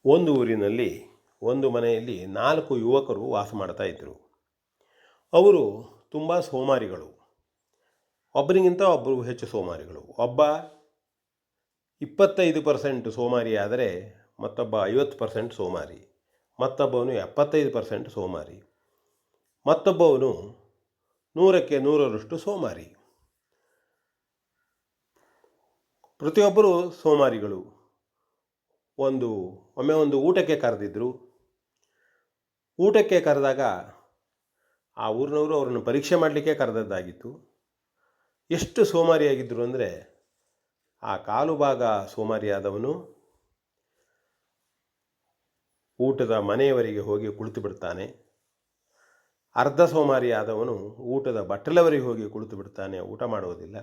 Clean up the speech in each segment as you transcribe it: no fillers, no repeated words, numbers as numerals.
ಒಂದು ಊರಿನಲ್ಲಿ ಒಂದು ಮನೆಯಲ್ಲಿ 4 ಯುವಕರು ವಾಸ ಮಾಡ್ತಾ ಇದ್ದರು. ಅವರು ತುಂಬ ಸೋಮಾರಿಗಳು. ಒಬ್ಬರಿಗಿಂತ ಒಬ್ಬರು ಹೆಚ್ಚು ಸೋಮಾರಿಗಳು. ಒಬ್ಬ 25% ಸೋಮಾರಿ ಆದರೆ ಮತ್ತೊಬ್ಬ 50% ಸೋಮಾರಿ, ಮತ್ತೊಬ್ಬವನು 75% ಸೋಮಾರಿ, ಮತ್ತೊಬ್ಬವನು 100ಕ್ಕೆ 100ರಷ್ಟು ಸೋಮಾರಿ. ಪ್ರತಿಯೊಬ್ಬರು ಸೋಮಾರಿಗಳು. ಒಮ್ಮೆ ಒಂದು ಊಟಕ್ಕೆ ಕರೆದಿದ್ದರು. ಊಟಕ್ಕೆ ಕರೆದಾಗ ಆ ಊರಿನವರು ಅವರನ್ನು ಪರೀಕ್ಷೆ ಮಾಡಲಿಕ್ಕೆ ಕರೆದದ್ದಾಗಿತ್ತು. ಎಷ್ಟು ಸೋಮಾರಿಯಾಗಿದ್ದರು ಅಂದರೆ, ಆ ಕಾಲು ಭಾಗ ಸೋಮಾರಿಯಾದವನು ಊಟದ ಮನೆಯವರೆಗೆ ಹೋಗಿ ಕುಳಿತು ಬಿಡ್ತಾನೆ. ಅರ್ಧ ಸೋಮಾರಿಯಾದವನು ಊಟದ ಬಟ್ಟಲವರೆಗೆ ಹೋಗಿ ಕುಳಿತು ಬಿಡ್ತಾನೆ, ಊಟ ಮಾಡುವುದಿಲ್ಲ.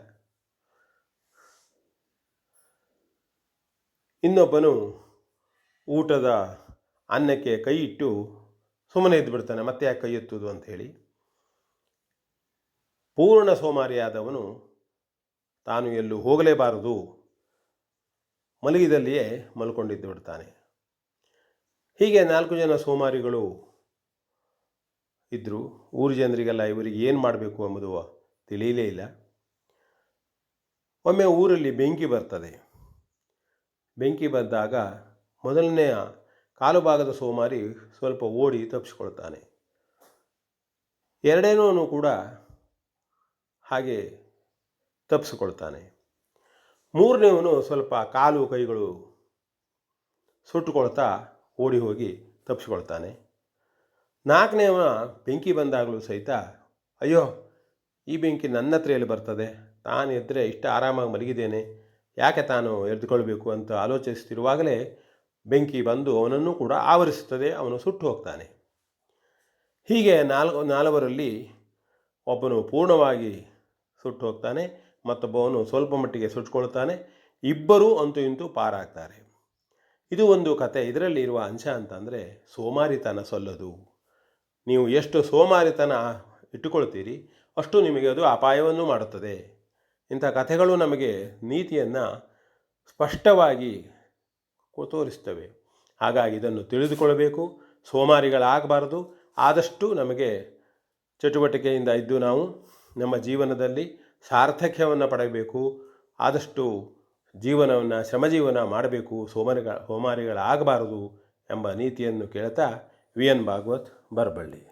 ಇನ್ನೊಬ್ಬನು ಊಟದ ಅನ್ನಕ್ಕೆ ಕೈ ಇಟ್ಟು ಸುಮ್ಮನೆ ಇದ್ದು ಬಿಡ್ತಾನೆ, ಮತ್ತೆ ಯಾಕೆ ಕೈ ಎತ್ತುವುದು ಅಂತ ಹೇಳಿ. ಪೂರ್ಣ ಸೋಮಾರಿಯಾದವನು ತಾನು ಎಲ್ಲೂ ಹೋಗಲೇಬಾರದು, ಮಲಗಿದಲ್ಲಿಯೇ ಮಲ್ಕೊಂಡಿದ್ದು ಬಿಡ್ತಾನೆ. ಹೀಗೆ 4 ಜನ ಸೋಮಾರಿಗಳು ಇದ್ದರು. ಊರು ಜನರಿಗೆಲ್ಲ ಇವರಿಗೆ ಏನು ಮಾಡಬೇಕು ಎಂಬುದು ತಿಳಿಯಲೇ ಇಲ್ಲ. ಒಮ್ಮೆ ಊರಲ್ಲಿ ಬೆಂಕಿ ಬರ್ತದೆ. ಬೆಂಕಿ ಬಂದಾಗ ಮೊದಲನೆಯ ಕಾಲು ಭಾಗದ ಸೋಮಾರಿ ಸ್ವಲ್ಪ ಓಡಿ ತಪ್ಪಿಸ್ಕೊಳ್ತಾನೆ. ಎರಡನೇವನು ಕೂಡ ಹಾಗೆ ತಪ್ಪಿಸಿಕೊಳ್ತಾನೆ. ಮೂರನೇವನು ಸ್ವಲ್ಪ ಕಾಲು ಕೈಗಳು ಸುಟ್ಟುಕೊಳ್ತಾ ಓಡಿ ಹೋಗಿ ತಪ್ಪಿಸ್ಕೊಳ್ತಾನೆ. 4ನೇವನ ಬೆಂಕಿ ಬಂದಾಗಲೂ ಸಹಿತ, ಅಯ್ಯೋ ಈ ಬೆಂಕಿ ನನ್ನ ಹತ್ರ ಎಲ್ಲಿ ಬರ್ತದೆ, ತಾನು ಎದ್ದರೆ ಇಷ್ಟು ಆರಾಮಾಗಿ ಮಲಗಿದ್ದೇನೆ, ಯಾಕೆ ತಾನು ಎದ್ದುಕೊಳ್ಬೇಕು ಅಂತ ಆಲೋಚಿಸ್ತಿರುವಾಗಲೇ ಬೆಂಕಿ ಬಂದು ಅವನನ್ನು ಕೂಡ ಆವರಿಸುತ್ತದೆ. ಅವನು ಸುಟ್ಟು ಹೋಗ್ತಾನೆ. ಹೀಗೆ 4ರಲ್ಲಿ ಒಬ್ಬನು ಪೂರ್ಣವಾಗಿ ಸುಟ್ಟು ಹೋಗ್ತಾನೆ, ಮತ್ತೊಬ್ಬವನು ಸ್ವಲ್ಪ ಮಟ್ಟಿಗೆ ಸುಟ್ಕೊಳ್ತಾನೆ. ಇಬ್ಬರೂ ಅಂತೂ ಇಂತೂ ಪಾರಾಗ್ತಾರೆ. ಇದು ಒಂದು ಕತೆ. ಇದರಲ್ಲಿ ಇರುವ ಅಂಶ ಅಂತಂದರೆ, ಸೋಮಾರಿತನ ಸಲ್ಲದು. ನೀವು ಎಷ್ಟು ಸೋಮಾರಿತನ ಇಟ್ಟುಕೊಳ್ತೀರಿ ಅಷ್ಟು ನಿಮಗೆ ಅದು ಅಪಾಯವನ್ನು ಮಾಡುತ್ತದೆ. ಇಂಥ ಕಥೆಗಳು ನಮಗೆ ನೀತಿಯನ್ನು ಸ್ಪಷ್ಟವಾಗಿ ತೋರಿಸ್ತವೆ. ಹಾಗಾಗಿ ಇದನ್ನು ತಿಳಿದುಕೊಳ್ಳಬೇಕು. ಸೋಮಾರಿಗಳಾಗಬಾರದು. ಆದಷ್ಟು ನಮಗೆ ಚಟುವಟಿಕೆಯಿಂದ ಇದ್ದು ನಾವು ನಮ್ಮ ಜೀವನದಲ್ಲಿ ಸಾರ್ಥಕ್ಯವನ್ನು ಪಡೆಯಬೇಕು. ಆದಷ್ಟು ಜೀವನವನ್ನು ಶ್ರಮಜೀವನ ಮಾಡಬೇಕು. ಸೋಮಾರಿಗಳಾಗಬಾರದು ಎಂಬ ನೀತಿಯನ್ನು ಕೇಳ್ತಾ ವಿ ಎನ್ ಭಾಗವತ್, ಬರಬಳ್ಳಿ.